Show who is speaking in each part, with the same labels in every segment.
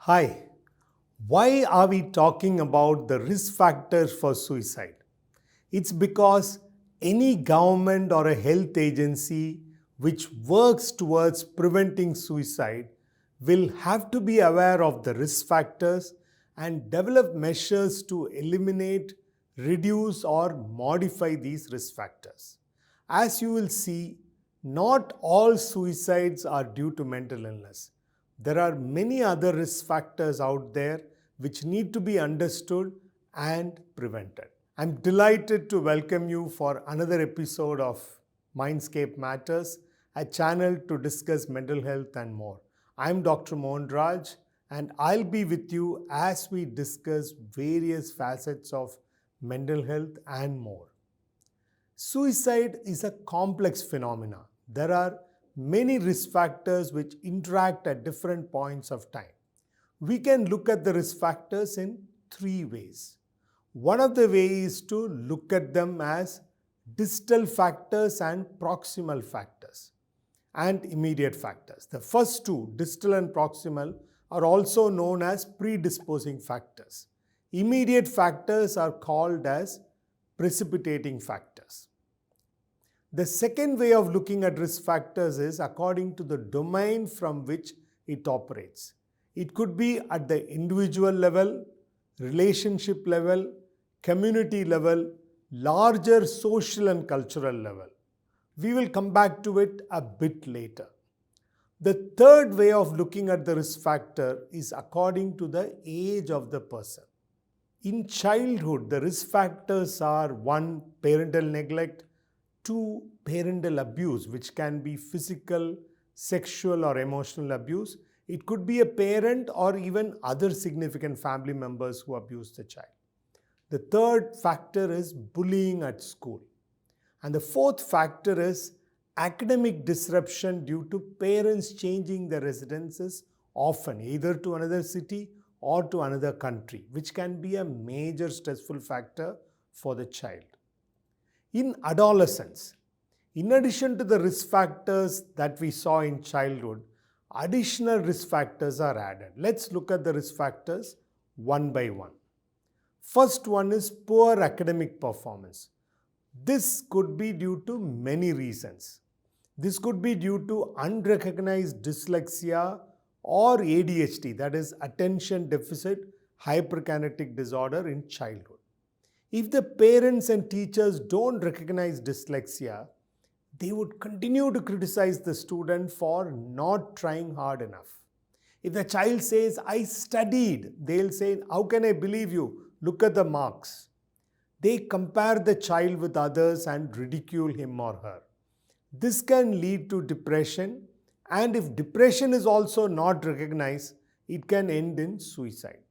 Speaker 1: Hi, why are we talking about the risk factors for suicide? It's because any government or a health agency which works towards preventing suicide will have to be aware of the risk factors and develop measures to eliminate, reduce, or modify these risk factors. As you will see, not all suicides are due to mental illness. There are many other risk factors out there which need to be understood and prevented. I'm delighted to welcome you for another episode of Mindscape Matters, a channel to discuss mental health and more. I'm Dr. Mohan Raj, and I'll be with you as we discuss various facets of mental health and more. Suicide is a complex phenomenon. There are many risk factors which interact at different points of time. We can look at the risk factors in three ways. One of the ways is to look at them as distal factors and proximal factors and immediate factors. The first two, distal and proximal, are also known as predisposing factors. Immediate factors are called as precipitating factors. The second way of looking at risk factors is according to the domain from which it operates. It could be at the individual level, relationship level, community level, larger social and cultural level. We will come back to it a bit later. The third way of looking at the risk factor is according to the age of the person. In childhood, the risk factors are 1. Parental neglect, 2. Parental abuse, which can be physical, sexual, or emotional abuse. It could be a parent or even other significant family members who abuse the child. The third factor is bullying at school. And the fourth factor is academic disruption due to parents changing their residences often, either to another city or to another country, which can be a major stressful factor for the child. In adolescence, in addition to the risk factors that we saw in childhood, additional risk factors are added. Let's look at the risk factors one by one. First one is poor academic performance. This could be due to many reasons. This could be due to unrecognized dyslexia or ADHD, that is attention deficit hyperkinetic disorder in childhood. If the parents and teachers don't recognize dyslexia, they would continue to criticize the student for not trying hard enough. If the child says, "I studied," they'll say, "How can I believe you? Look at the marks." They compare the child with others and ridicule him or her. This can lead to depression, and if depression is also not recognized, it can end in suicide.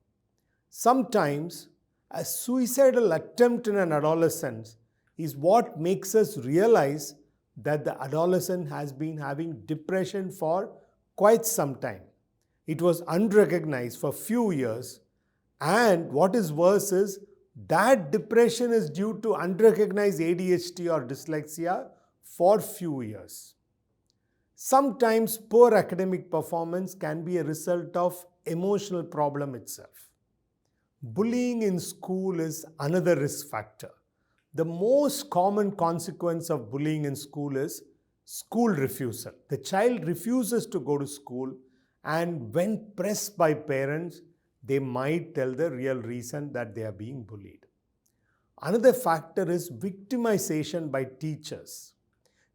Speaker 1: Sometimes, a suicidal attempt in an adolescent is what makes us realize that the adolescent has been having depression for quite some time. It was unrecognized for few years, and what is worse is that depression is due to unrecognized ADHD or dyslexia for few years. Sometimes poor academic performance can be a result of emotional problem itself. Bullying in school is another risk factor. The most common consequence of bullying in school is school refusal. The child refuses to go to school, and when pressed by parents, they might tell the real reason that they are being bullied. Another factor is victimization by teachers.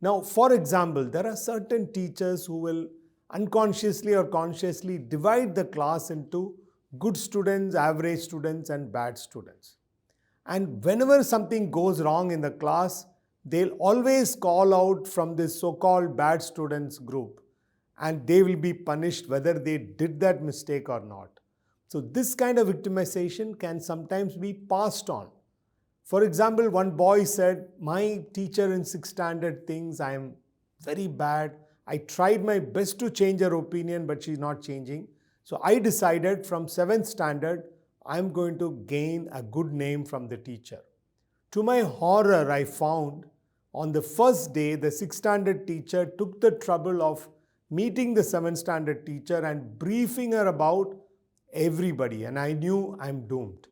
Speaker 1: Now, for example, there are certain teachers who will unconsciously or consciously divide the class into good students, average students, and bad students. And whenever something goes wrong in the class, they'll always call out from this so-called bad students group, and they will be punished whether they did that mistake or not. So this kind of victimization can sometimes be passed on. For example, one boy said, "My teacher in 6th standard thinks I am very bad. I tried my best to change her opinion, but she's not changing. So I decided from 7th standard, I'm going to gain a good name from the teacher." To my horror, I found on the first day, the 6th standard teacher took the trouble of meeting the 7th standard teacher and briefing her about everybody, and I knew I'm doomed.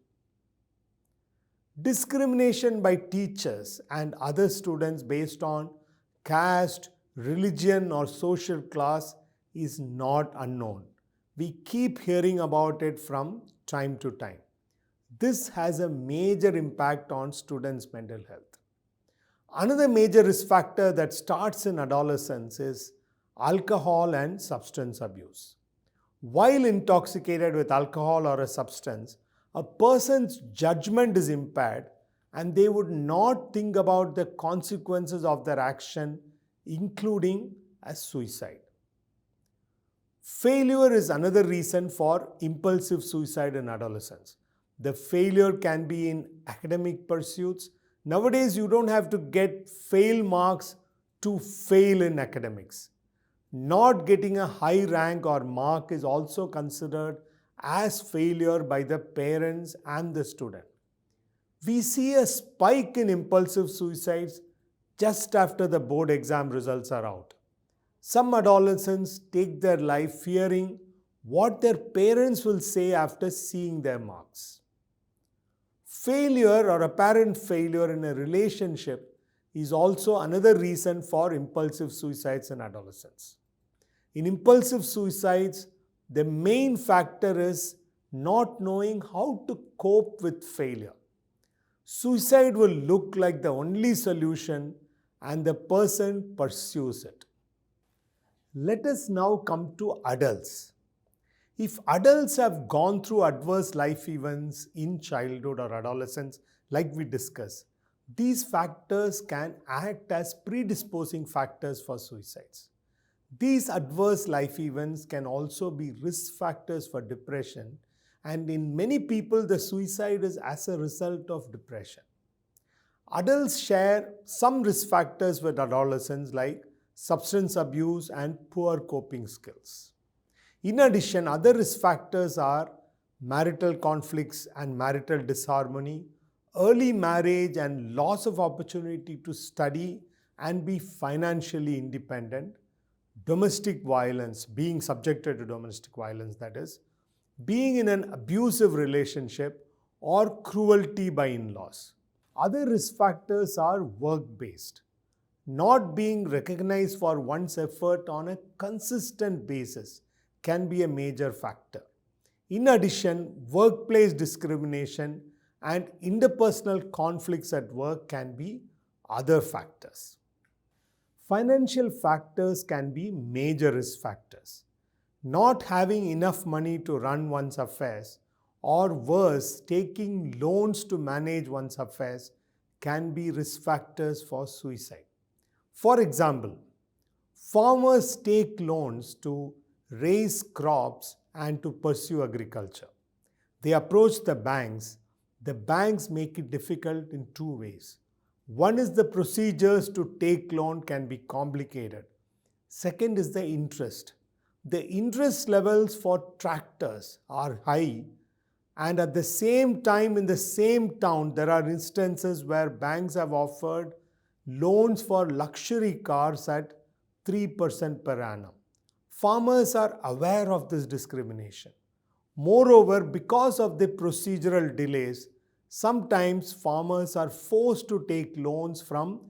Speaker 1: Discrimination by teachers and other students based on caste, religion, or social class is not unknown. We keep hearing about it from time to time. This has a major impact on students' mental health. Another major risk factor that starts in adolescence is alcohol and substance abuse. While intoxicated with alcohol or a substance, a person's judgment is impaired and they would not think about the consequences of their action, including as suicide. Failure is another reason for impulsive suicide in adolescence. The failure can be in academic pursuits. Nowadays, you don't have to get fail marks to fail in academics. Not getting a high rank or mark is also considered as failure by the parents and the student. We see a spike in impulsive suicides just after the board exam results are out. Some adolescents take their life fearing what their parents will say after seeing their marks. Failure or apparent failure in a relationship is also another reason for impulsive suicides in adolescence. In impulsive suicides, the main factor is not knowing how to cope with failure. Suicide will look like the only solution and the person pursues it. Let us now come to adults. If adults have gone through adverse life events in childhood or adolescence, like we discussed, these factors can act as predisposing factors for suicides. These adverse life events can also be risk factors for depression, and in many people, the suicide is as a result of depression. Adults share some risk factors with adolescents like substance abuse and poor coping skills. In addition, other risk factors are marital conflicts and marital disharmony, early marriage and loss of opportunity to study and be financially independent, domestic violence, being subjected to domestic violence, that is, being in an abusive relationship, or cruelty by in-laws. Other risk factors are work-based. Not being recognized for one's effort on a consistent basis can be a major factor. In addition, workplace discrimination and interpersonal conflicts at work can be other factors. Financial factors can be major risk factors. Not having enough money to run one's affairs, or worse, taking loans to manage one's affairs can be risk factors for suicide. For example, farmers take loans to raise crops and to pursue agriculture. They approach the banks. The banks make it difficult in two ways. One is the procedures to take loan can be complicated. Second is the interest. The interest levels for tractors are high, and at the same time in the same town there are instances where banks have offered loans for luxury cars at 3% per annum. Farmers are aware of this discrimination. Moreover, because of the procedural delays, sometimes farmers are forced to take loans from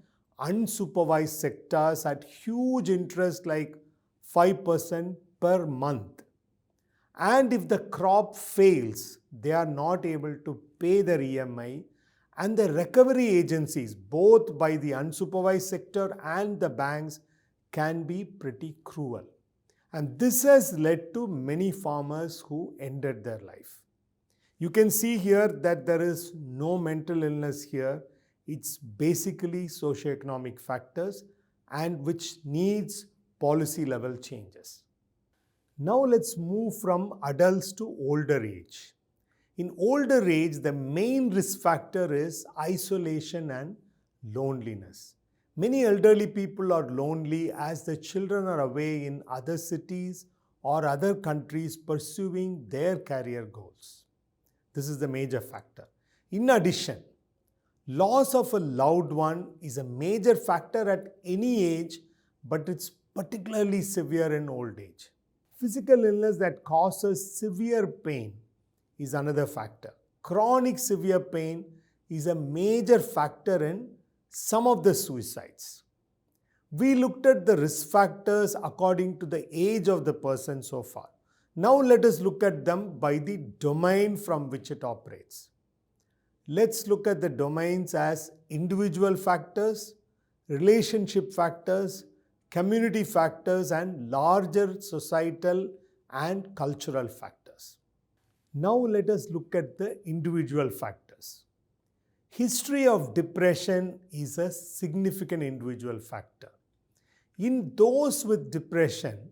Speaker 1: unsupervised sectors at huge interest like 5% per month. And if the crop fails, they are not able to pay their EMI, and the recovery agencies, both by the unsupervised sector and the banks, can be pretty cruel. And this has led to many farmers who ended their life. You can see here that there is no mental illness here. It's basically socioeconomic factors and which needs policy level changes. Now let's move from adults to older age. In older age, the main risk factor is isolation and loneliness. Many elderly people are lonely as the children are away in other cities or other countries pursuing their career goals. This is the major factor. In addition, loss of a loved one is a major factor at any age, but it's particularly severe in old age. Physical illness that causes severe pain is another factor. Chronic severe pain is a major factor in some of the suicides. We looked at the risk factors according to the age of the person so far. Now let us look at them by the domain from which it operates. Let's look at the domains as individual factors, relationship factors, community factors, and larger societal and cultural factors. Now let us look at the individual factors. History of depression is a significant individual factor. In those with depression,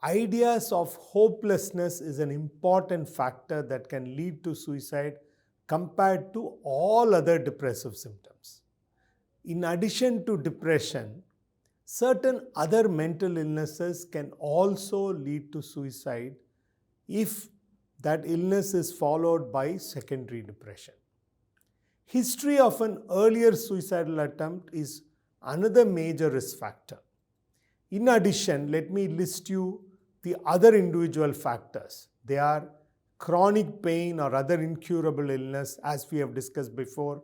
Speaker 1: ideas of hopelessness is an important factor that can lead to suicide compared to all other depressive symptoms. In addition to depression, certain other mental illnesses can also lead to suicide if that illness is followed by secondary depression. History of an earlier suicidal attempt is another major risk factor. In addition, let me list you the other individual factors. They are chronic pain or other incurable illness, as we have discussed before,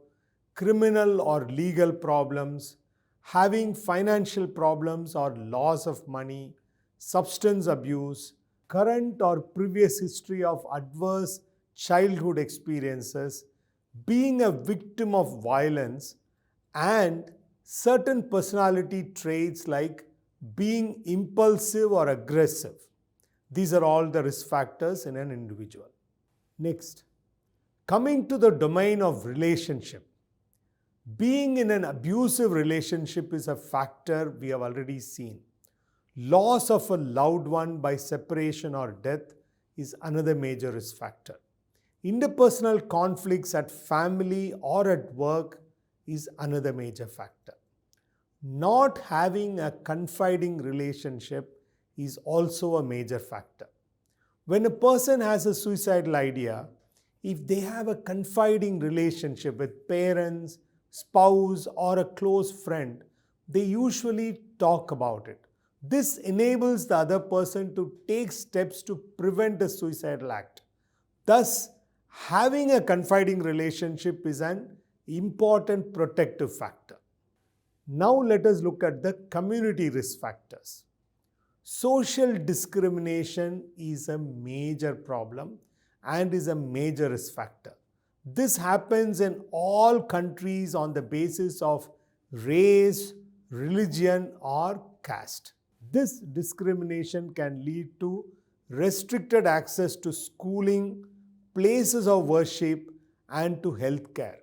Speaker 1: criminal or legal problems, having financial problems or loss of money, substance abuse, current or previous history of adverse childhood experiences, being a victim of violence, and certain personality traits like being impulsive or aggressive. These are all the risk factors in an individual. Next, coming to the domain of relationship. Being in an abusive relationship is a factor we have already seen. Loss of a loved one by separation or death is another major risk factor. Interpersonal conflicts at family or at work is another major factor. Not having a confiding relationship is also a major factor. When a person has a suicidal idea, if they have a confiding relationship with parents, spouse, or a close friend, they usually talk about it. This enables the other person to take steps to prevent a suicidal act. Thus, having a confiding relationship is an important protective factor. Now let us look at the community risk factors. Social discrimination is a major problem and is a major risk factor. This happens in all countries on the basis of race, religion, or caste. This discrimination can lead to restricted access to schooling, places of worship, and to healthcare.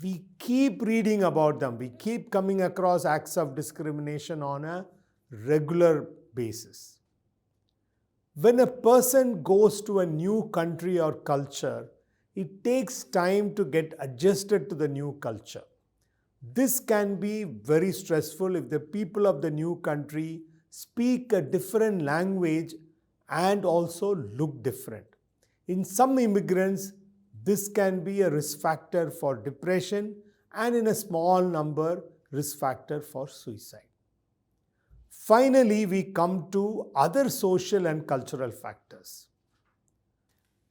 Speaker 1: We keep reading about them. We keep coming across acts of discrimination on a regular basis. When a person goes to a new country or culture, it takes time to get adjusted to the new culture. This can be very stressful if the people of the new country speak a different language and also look different. In some immigrants, this can be a risk factor for depression and in a small number, risk factor for suicide. Finally, we come to other social and cultural factors.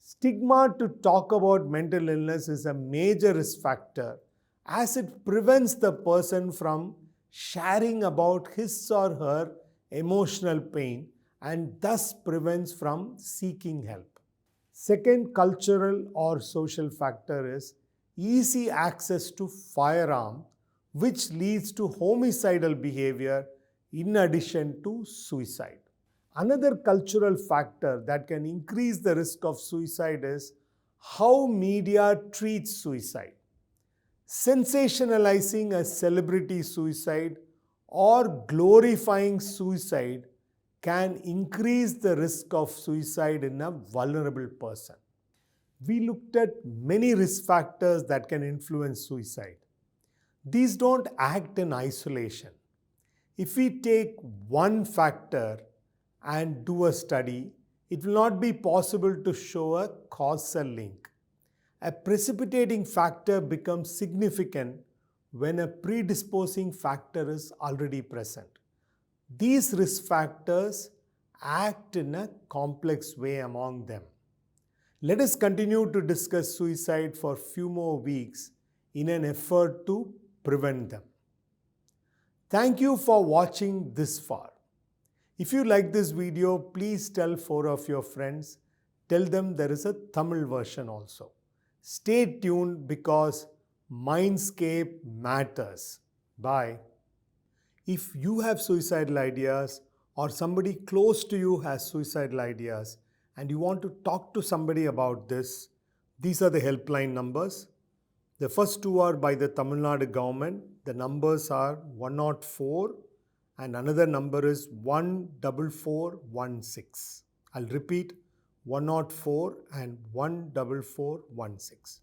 Speaker 1: Stigma to talk about mental illness is a major risk factor as it prevents the person from sharing about his or her emotional pain and thus prevents from seeking help. Second cultural or social factor is easy access to firearm, which leads to homicidal behavior in addition to suicide. Another cultural factor that can increase the risk of suicide is how media treats suicide. Sensationalizing a celebrity suicide or glorifying suicide can increase the risk of suicide in a vulnerable person. We looked at many risk factors that can influence suicide. These don't act in isolation. If we take one factor and do a study, it will not be possible to show a causal link. A precipitating factor becomes significant when a predisposing factor is already present. These risk factors act in a complex way among them. Let us continue to discuss suicide for few more weeks in an effort to prevent them. Thank you for watching this far. If you like this video, please tell 4 of your friends. Tell them there is a Tamil version also. Stay tuned because Mindscape matters. Bye. If you have suicidal ideas or somebody close to you has suicidal ideas and you want to talk to somebody about this, these are the helpline numbers. The first two are by the Tamil Nadu government. The numbers are 104 and another number is 14416. I'll repeat 104 and 14416.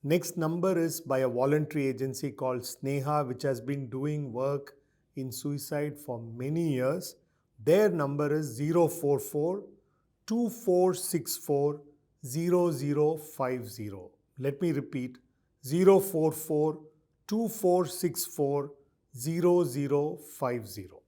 Speaker 1: Next number is by a voluntary agency called Sneha, which has been doing work in suicide for many years. Their number is 044 2464 0050. Let me repeat 044 2464 0050.